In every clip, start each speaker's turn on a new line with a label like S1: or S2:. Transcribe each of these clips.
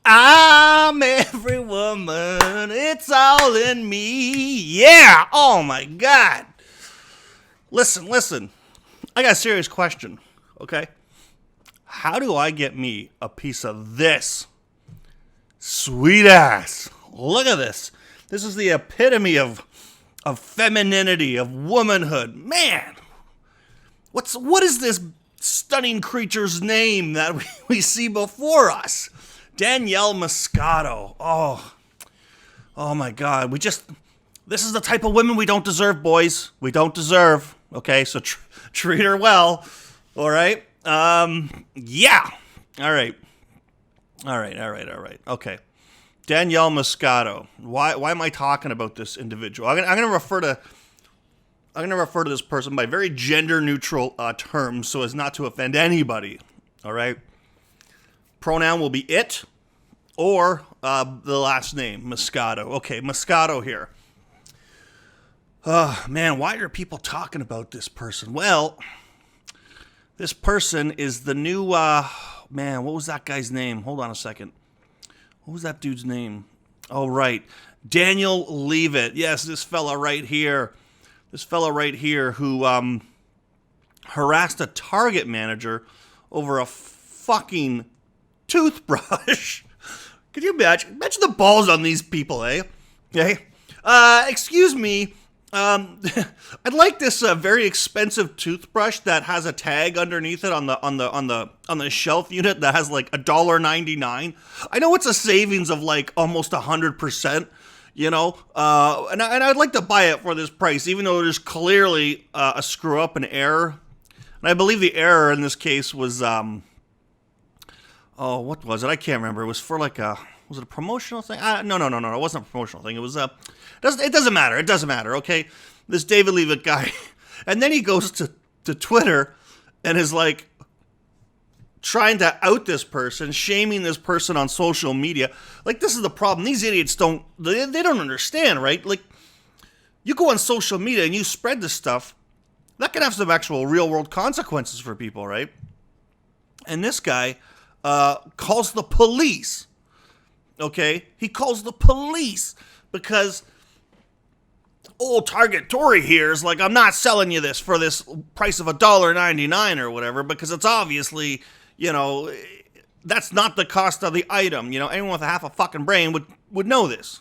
S1: I'm every woman. It's all in me. Yeah. Oh my God. Listen. I got a serious question. Okay. How do I get me a piece of this sweet ass? Look at this. This is the epitome of femininity, of womanhood. Man, what is this stunning creature's name that we see before us? Danielle Moscato. Oh my God. This is the type of women we don't deserve, boys. We don't deserve. Okay, so treat her well. All right. Yeah. All right. Okay. Danielle Moscato. Why am I talking about this individual? I'm going to refer to this person by very gender neutral terms so as not to offend anybody. All right. Pronoun will be it or the last name, Moscato. Okay, Moscato here. Man, why are people talking about this person? Well, this person is the new, man, what was that guy's name? Hold on a second. What was that dude's name? Oh, right. Daniel Leavitt. Yes, this fella right here. Who harassed a Target manager over a fucking toothbrush. Could you imagine? Imagine the balls on these people, eh? Okay. Excuse me. I'd like this very expensive toothbrush that has a tag underneath it on the shelf unit that has like $1.99. I know it's a savings of like almost 100%. You know, and I'd like to buy it for this price, even though there's clearly a screw up, an error. And I believe the error in this case was, what was it? I can't remember. It was for like was it a promotional thing? No. It wasn't a promotional thing. It was it doesn't matter. It doesn't matter. Okay, this David Leavitt guy, and then he goes to Twitter and is like trying to out this person, shaming this person on social media. Like, this is the problem. These idiots don't understand, right? Like, you go on social media and you spread this stuff, that can have some actual real world consequences for people, right? And this guy calls the police. Okay? He calls the police because old Target Tory here is like, I'm not selling you this for this price of $1.99 or whatever, because it's obviously, you know, that's not the cost of the item. You know, anyone with a half a fucking brain would know this.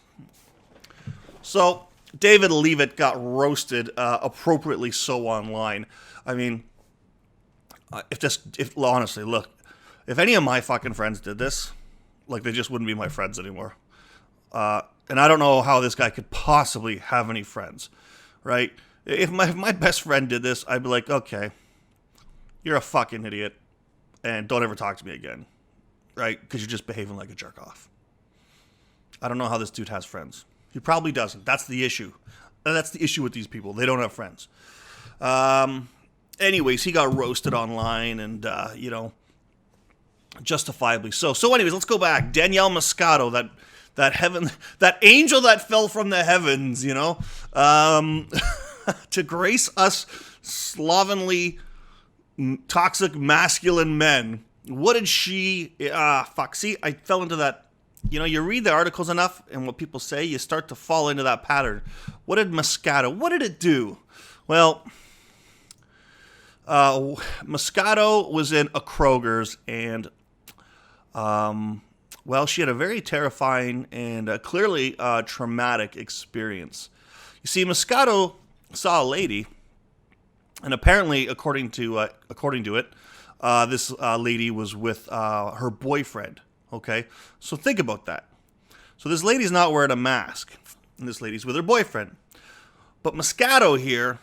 S1: So David Leavitt got roasted, appropriately so, online. I mean, honestly, look, if any of my fucking friends did this, like, they just wouldn't be my friends anymore. And I don't know how this guy could possibly have any friends, right? If my best friend did this, I'd be like, okay, you're a fucking idiot, and don't ever talk to me again, right? Because you're just behaving like a jerk off. I don't know how this dude has friends. He probably doesn't. That's the issue. That's the issue with these people. They don't have friends. Anyways, he got roasted online, and you know, justifiably so. So anyways, let's go back. Danielle Moscato, that angel that fell from the heavens, you know, to grace us slovenly, toxic, masculine men. What did she, see, I fell into that. You know, you read the articles enough and what people say, you start to fall into that pattern. What did Moscato, what did it do? Well, Moscato was in a Kroger's, and well, she had a very terrifying and clearly traumatic experience. You see, Moscato saw a lady, and apparently, according to it, this lady was with her boyfriend. Okay, so think about that. So this lady's not wearing a mask, and this lady's with her boyfriend. But Moscato here,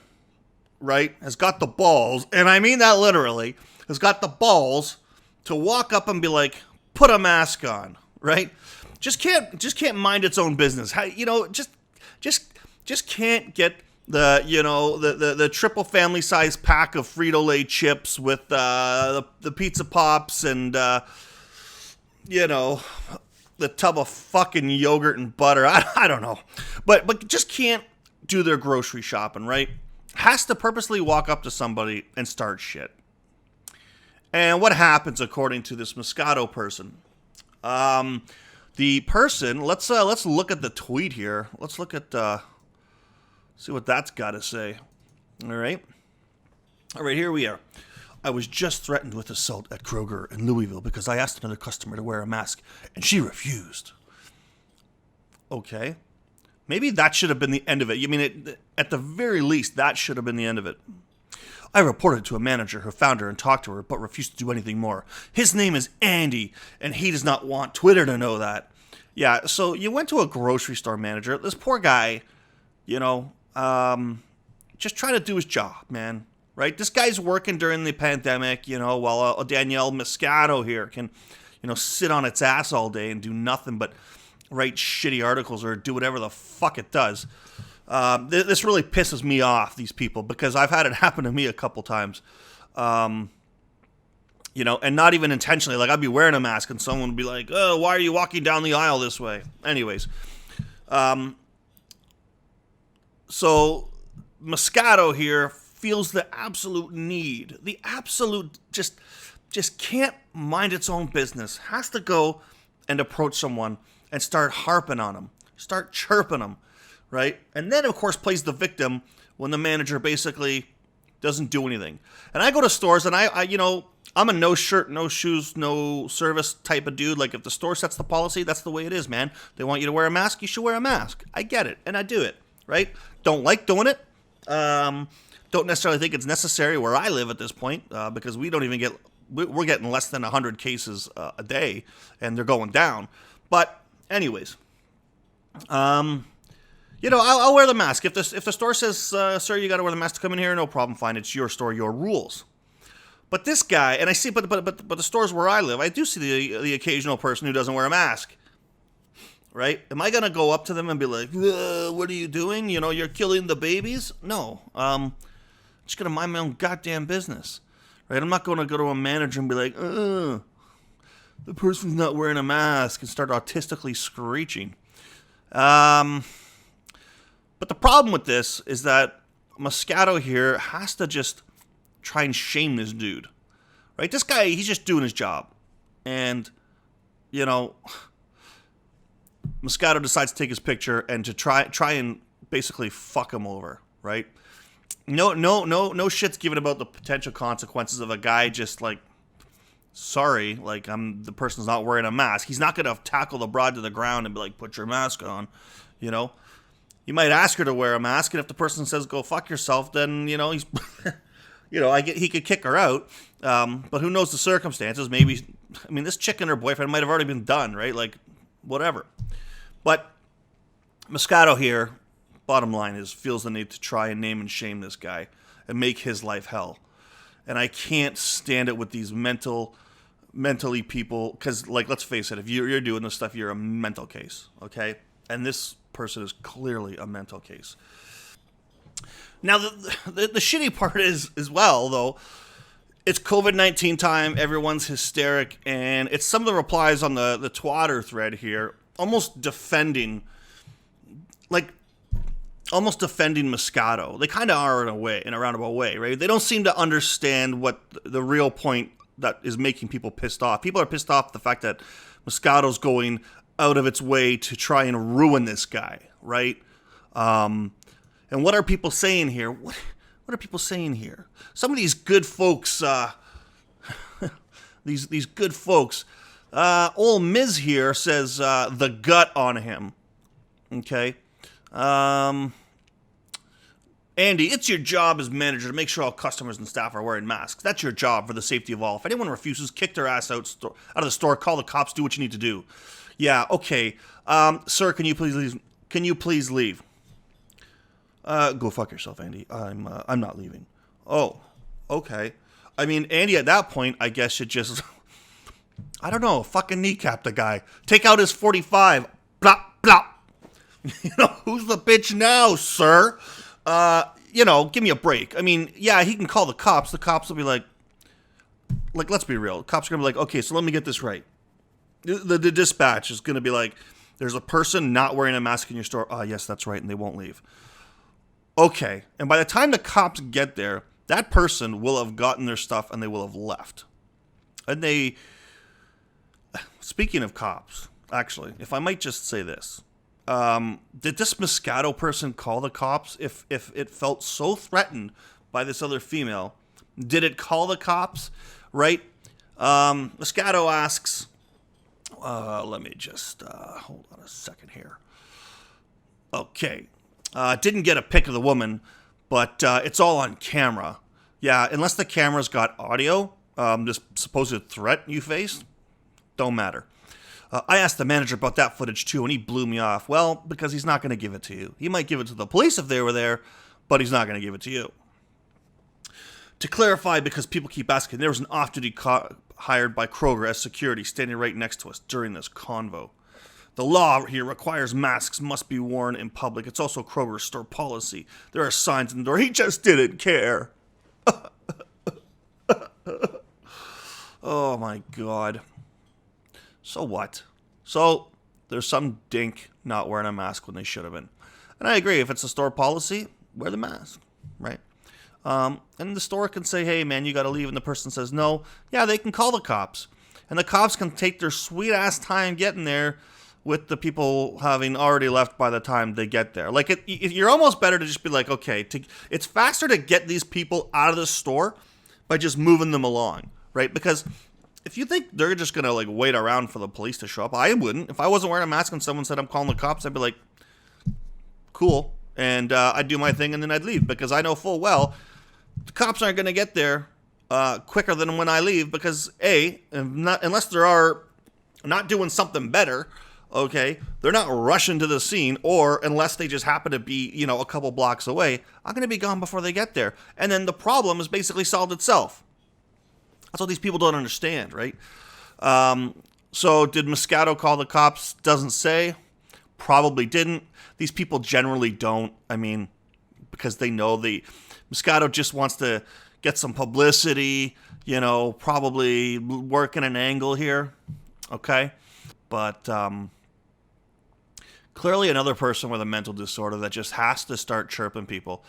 S1: right, has got the balls, and I mean that literally, has got the balls to walk up and be like, put a mask on, right? Just can't mind its own business. How, you know, just can't get the triple family size pack of Frito-Lay chips with the pizza pops and you know, the tub of fucking yogurt and butter. I don't know, but just can't do their grocery shopping, right? Has to purposely walk up to somebody and start shit. And what happens, according to this Moscato person? The person, let's look at the tweet here. Let's look at see what that's got to say. All right, here we are. I was just threatened with assault at Kroger in Louisville because I asked another customer to wear a mask and she refused. Okay, maybe that should have been the end of it. You mean at the very least that should have been the end of it. I reported to a manager who found her and talked to her, but refused to do anything more. His name is Andy, and he does not want Twitter to know that. Yeah, so you went to a grocery store manager. This poor guy, just trying to do his job, man. Right? This guy's working during the pandemic, while Danielle Moscato here can, sit on its ass all day and do nothing but write shitty articles or do whatever the fuck it does. This really pisses me off, these people, because I've had it happen to me a couple times, and not even intentionally. Like, I'd be wearing a mask and someone would be like, oh, why are you walking down the aisle this way? Anyways, so Moscato here feels the absolute need, the absolute just can't mind its own business, has to go and approach someone and start harping on them, start chirping them. Right? And then, of course, plays the victim when the manager basically doesn't do anything. And I go to stores and I'm a no shirt, no shoes, no service type of dude. Like, if the store sets the policy, that's the way it is, man. They want you to wear a mask, you should wear a mask. I get it, and I do it, right? Don't like doing it. Don't necessarily think it's necessary where I live at this point, because we're getting less than 100 cases a day, and they're going down. But anyways, I'll wear the mask. If the store says, sir, you got to wear the mask to come in here, no problem, fine. It's your store, your rules. But this guy, and I see, but the stores where I live, I do see the occasional person who doesn't wear a mask. Right? Am I going to go up to them and be like, what are you doing? You're killing the babies? No. I'm just going to mind my own goddamn business. Right? I'm not going to go to a manager and be like, the person's not wearing a mask, and start autistically screeching. But the problem with this is that Moscato here has to just try and shame this dude. Right? This guy, he's just doing his job. And, Moscato decides to take his picture and to try and basically fuck him over. Right? No shit's given about the potential consequences of a guy just like, sorry, like, the person's not wearing a mask. He's not going to tackle the broad to the ground and be like, put your mask on, You might ask her to wear a mask, and if the person says go fuck yourself, then he's, he could kick her out. But who knows the circumstances? Maybe, this chick and her boyfriend might have already been done, right? Like, whatever. But Moscato here, bottom line is, feels the need to try and name and shame this guy and make his life hell. And I can't stand it with these mentally people, because, like, let's face it, if you're doing this stuff, you're a mental case, okay? And this person is clearly a mental case. Now, the shitty part is, as well, though, it's COVID-19 time, everyone's hysteric, and it's some of the replies on the Twitter thread here, almost defending Moscato. They kind of are in a roundabout way, right? They don't seem to understand what the real point that is making people pissed off. People are pissed off at the fact that Moscato's going out of its way to try and ruin this guy, right? And what are people saying here? What are people saying here? Some of these good folks, these good folks. Old Miz here says the gut on him. Okay. Andy, it's your job as manager to make sure all customers and staff are wearing masks. That's your job for the safety of all. If anyone refuses, kick their ass out of the store, call the cops, do what you need to do. Yeah, okay. Sir, can you please leave? Go fuck yourself, Andy. I'm not leaving. Oh, okay. Andy, at that point, I guess should just, I don't know, fucking kneecap the guy. Take out his 45. Blop, blop. Who's the bitch now, sir? Give me a break. Yeah, he can call the cops. The cops will be like, let's be real. The cops are going to be like, okay, so let me get this right. The dispatch is going to be like, there's a person not wearing a mask in your store. Oh, yes, that's right, and they won't leave. Okay, and by the time the cops get there, that person will have gotten their stuff and they will have left. And speaking of cops, actually, if I might just say this. Did this Moscato person call the cops if it felt so threatened by this other female? Did it call the cops, right? Moscato asks, let me just, hold on a second here. Okay. Didn't get a pic of the woman, but it's all on camera. Yeah, unless the camera's got audio, this supposed threat you faced, don't matter. I asked the manager about that footage too, and he blew me off. Well, because he's not going to give it to you. He might give it to the police if they were there, but he's not going to give it to you. To clarify, because people keep asking, there was an off-duty cop hired by Kroger as security standing right next to us during this convo. The law here requires masks must be worn in public. It's also Kroger's store policy. There are signs in the door. He just didn't care. Oh my God. So what? So there's some dink not wearing a mask when they should have been. And I agree. If it's a store policy, wear the mask, right? And the store can say, hey, man, you got to leave. And the person says no. Yeah, they can call the cops. And the cops can take their sweet-ass time getting there with the people having already left by the time they get there. Like, you're almost better to just be like, okay, it's faster to get these people out of the store by just moving them along, right? Because if you think they're just going to, like, wait around for the police to show up, I wouldn't. If I wasn't wearing a mask and someone said I'm calling the cops, I'd be like, cool. And I'd do my thing and then I'd leave because I know full well the cops aren't going to get there quicker than when I leave because, unless they are not doing something better, okay, they're not rushing to the scene, or unless they just happen to be, a couple blocks away, I'm going to be gone before they get there. And then the problem is basically solved itself. That's what these people don't understand, right? So did Moscato call the cops? Doesn't say. Probably didn't. These people generally don't. I mean, because they know Moscato just wants to get some publicity, probably working an angle here, okay? But clearly another person with a mental disorder that just has to start chirping people.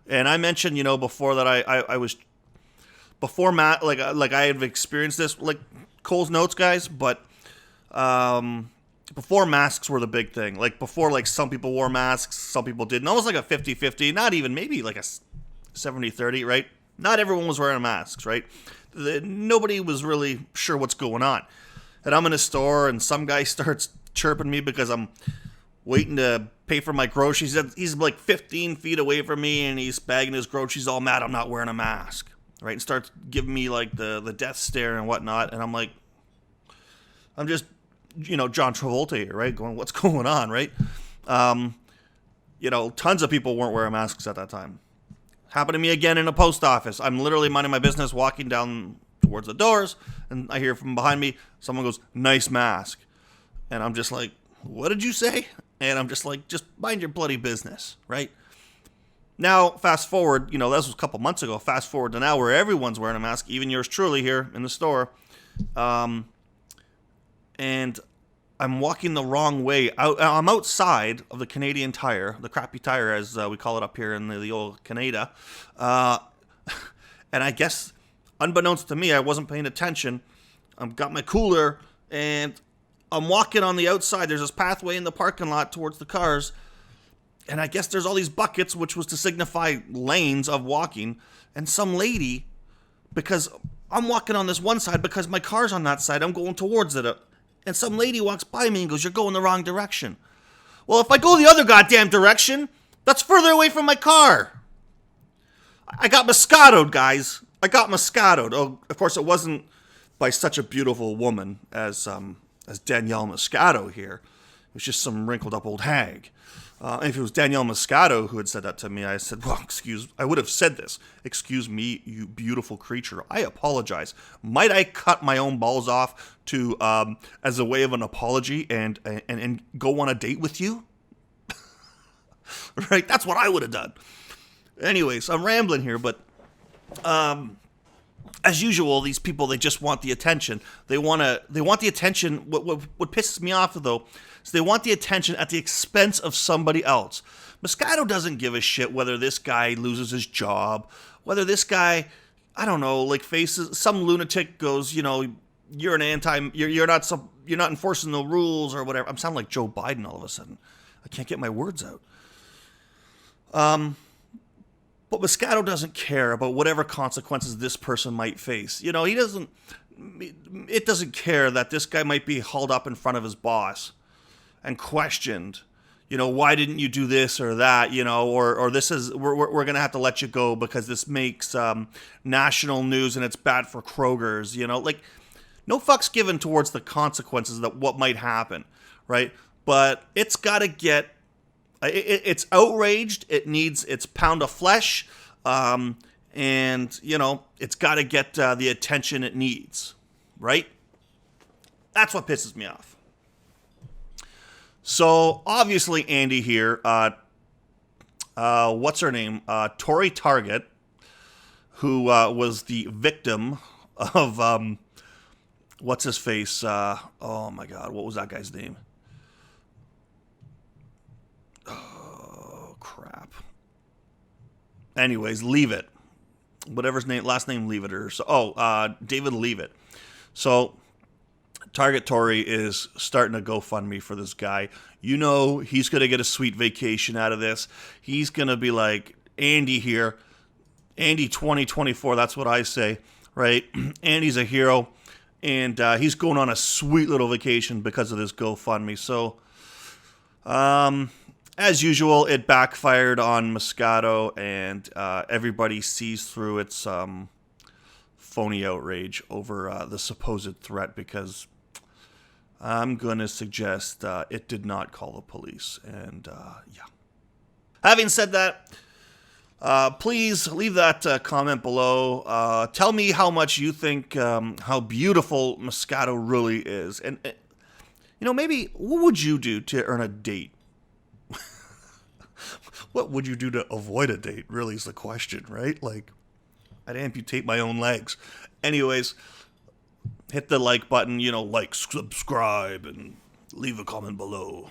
S1: And I mentioned, before that I was, before Matt, like I have experienced this, like Cole's notes, guys, but before masks were the big thing. Like before, like some people wore masks, some people didn't. Almost like a 50-50, not even, maybe like a 70-30, right? Not everyone was wearing masks, right? Nobody was really sure what's going on. And I'm in a store and some guy starts chirping me because I'm waiting to pay for my groceries. He's like 15 feet away from me and he's bagging his groceries, all mad I'm not wearing a mask, right? And starts giving me like the death stare and whatnot. And I'm like, I'm just, John Travolta here, right? Going, what's going on, right? Tons of people weren't wearing masks at that time. Happened to me again in a post office. I'm literally minding my business, walking down towards the doors, and I hear from behind me, someone goes, nice mask. And I'm just like, what did you say? And I'm just like, just mind your bloody business, right? Now, fast forward, this was a couple months ago. Fast forward to now where everyone's wearing a mask, even yours truly here in the store. And I'm walking the wrong way. I'm outside of the Canadian Tire, the crappy tire as we call it up here in the old Canada. And I guess, unbeknownst to me, I wasn't paying attention. I've got my cooler, and I'm walking on the outside. There's this pathway in the parking lot towards the cars. And I guess there's all these buckets, which was to signify lanes of walking. And some lady, because I'm walking on this one side because my car's on that side, I'm going towards it. And some lady walks by me and goes, you're going the wrong direction. Well, if I go the other goddamn direction, that's further away from my car. I got Moscato'd, guys. I got Moscato'd. Oh, of course, it wasn't by such a beautiful woman as Danielle Moscato here. It was just some wrinkled up old hag. If it was Danielle Moscato who had said that to me, I said, well, I would have said this. Excuse me, you beautiful creature. I apologize. Might I cut my own balls off to, as a way of an apology and go on a date with you? Right? That's what I would have done. Anyways, I'm rambling here, but, as usual, these people, they just want the attention. They want the attention. What pisses me off, though, is they want the attention at the expense of somebody else. Moscato doesn't give a shit whether this guy loses his job, whether this guy, I don't know, like faces, some lunatic goes, you're not enforcing the rules or whatever. I'm sounding like Joe Biden all of a sudden. I can't get my words out. But Moscato doesn't care about whatever consequences this person might face. He doesn't. It doesn't care that this guy might be hauled up in front of his boss and questioned. Why didn't you do this or that? Or this is we're gonna have to let you go because this makes national news and it's bad for Kroger's. Like no fucks given towards the consequences that what might happen, right? But it's got to get. It's outraged. It needs its pound of flesh, and it's got to get the attention it needs, right? That's what pisses me off. So obviously, Andy here, what's her name? Tori Target, who was the victim of what's his face? Oh my God, what was that guy's name? Crap. Anyways, Leave It. Whatever his last name, Leave It. David Leave It. So, Target Tory is starting a GoFundMe for this guy. He's going to get a sweet vacation out of this. He's going to be like Andy here. Andy 2024, that's what I say, right? Andy's a hero, and he's going on a sweet little vacation because of this GoFundMe. So, as usual, it backfired on Moscato, and everybody sees through its phony outrage over the supposed threat because I'm going to suggest it did not call the police. And yeah. Having said that, please leave that comment below. Tell me how much you think, how beautiful Moscato really is. And, maybe what would you do to earn a date? What would you do to avoid a date, really, is the question, right? Like, I'd amputate my own legs. Anyways, hit the like button, like, subscribe, and leave a comment below.